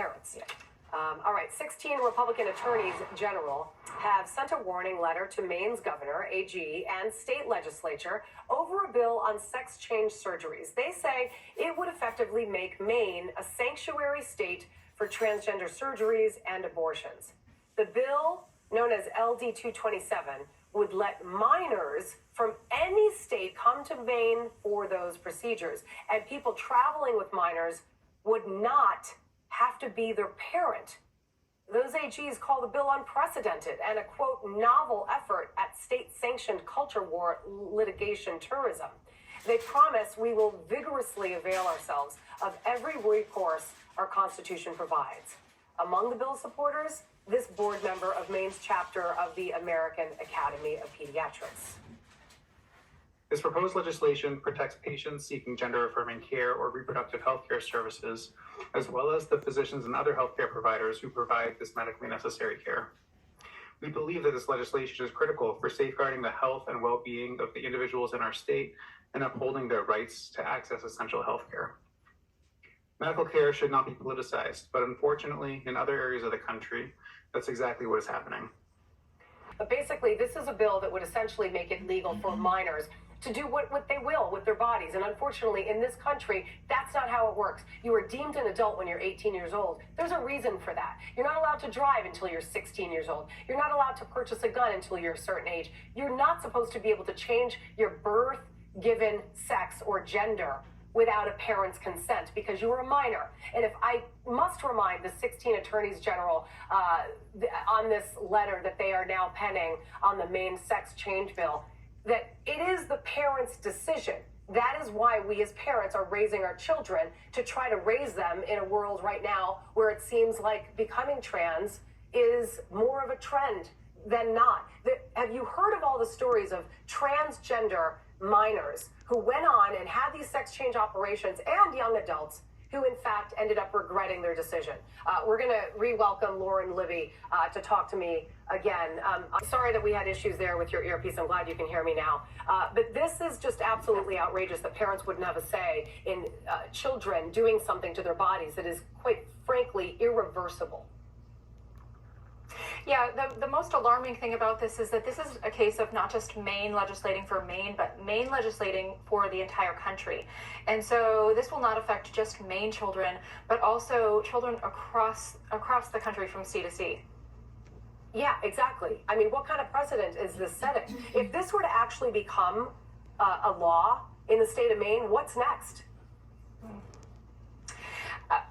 parents. All right, 16 Republican attorneys general have sent a warning letter to Maine's governor, AG, and state legislature over a bill on sex change surgeries. They say it would effectively make Maine a sanctuary state for transgender surgeries and abortions. The bill, known as LD 227, would let minors from any state come to Maine for those procedures, and people traveling with minors would not have to be their parent. Those AGs call the bill unprecedented and a, quote, novel effort at state-sanctioned culture war litigation tourism. They promise we will vigorously avail ourselves of every recourse our Constitution provides. Among the bill's supporters, this board member of Maine's chapter of the American Academy of Pediatrics. This proposed legislation protects patients seeking gender-affirming care or reproductive health care services, as well as the physicians and other healthcare providers who provide this medically necessary care. We believe that this legislation is critical for safeguarding the health and well-being of the individuals in our state and upholding their rights to access essential health care. Medical care should not be politicized, but unfortunately, in other areas of the country, that's exactly what is happening. But basically, this is a bill that would essentially make it legal for minors to do what they will with their bodies. And unfortunately, in this country, that's not how it works. You are deemed an adult when you're 18 years old. There's a reason for that. You're not allowed to drive until you're 16 years old. You're not allowed to purchase a gun until you're a certain age. You're not supposed to be able to change your birth-given sex or gender without a parent's consent because you're a minor. And if I must remind the 16 attorneys general on this letter that they are now penning on the Maine sex change bill, that it is the parent's decision. That is why we as parents are raising our children to try to raise them in a world right now where it seems like becoming trans is more of a trend than not. Have you heard of all the stories of transgender minors who went on and had these sex change operations, and young adults who in fact ended up regretting their decision? We're going to re-welcome Lauren Libby to talk to me again. I'm sorry that we had issues there with your earpiece. I'm glad you can hear me now. But this is just absolutely outrageous that parents wouldn't have a say in children doing something to their bodies that is quite frankly irreversible. Yeah, the most alarming thing about this is that this is a case of not just Maine legislating for Maine, but Maine legislating for the entire country. And so this will not affect just Maine children, but also children across the country from sea to sea. Yeah, exactly. I mean, what kind of precedent is this setting? If this were to actually become a law in the state of Maine, what's next?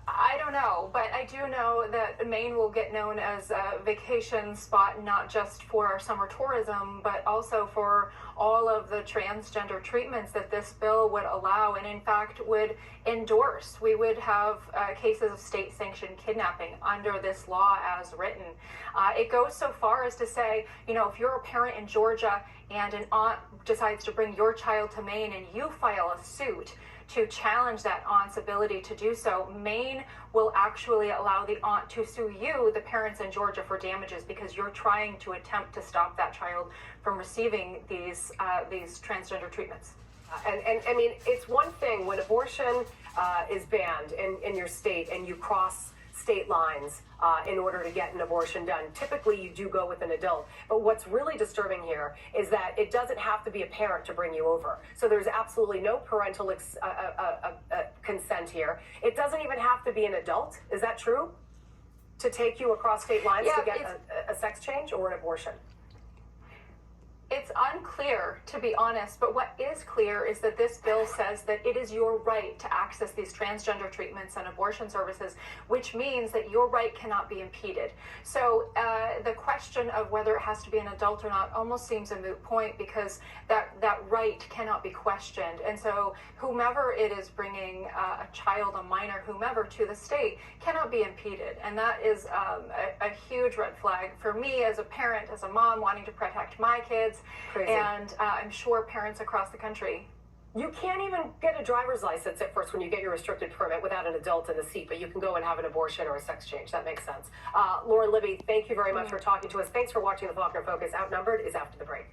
I don't know, but I do know that Maine will get known as a vacation spot, not just for summer tourism, but also for all of the transgender treatments that this bill would allow and in fact would endorse. We would have cases of state-sanctioned kidnapping under this law as written. It goes so far as to say, you know, if you're a parent in Georgia and an aunt decides to bring your child to Maine and you file a suit to challenge that aunt's ability to do so, Maine will actually allow the aunt to sue you, the parents in Georgia, for damages because you're trying to attempt to stop that child from receiving these transgender treatments. And I mean, it's one thing when abortion is banned in your state and you cross state lines in order to get an abortion done. Typically, you do go with an adult. But what's really disturbing here is that it doesn't have to be a parent to bring you over. So there's absolutely no parental consent here. It doesn't even have to be an adult. Is that true? To take you across state lines to get a sex change or an abortion? It's unclear, to be honest, but what is clear is that this bill says that it is your right to access these transgender treatments and abortion services, which means that your right cannot be impeded. So the question of whether it has to be an adult or not almost seems a moot point because that right cannot be questioned. And so whomever it is bringing a child, a minor, whomever to the state cannot be impeded. And that is a huge red flag for me as a parent, as a mom wanting to protect my kids. Crazy. And I'm sure parents across the country. You can't even get a driver's license at first when you get your restricted permit without an adult in the seat, but you can go and have an abortion or a sex change. That makes sense. Lauren Libby, thank you very much for talking to us. Thanks for watching the Faulkner Focus. Outnumbered is after the break.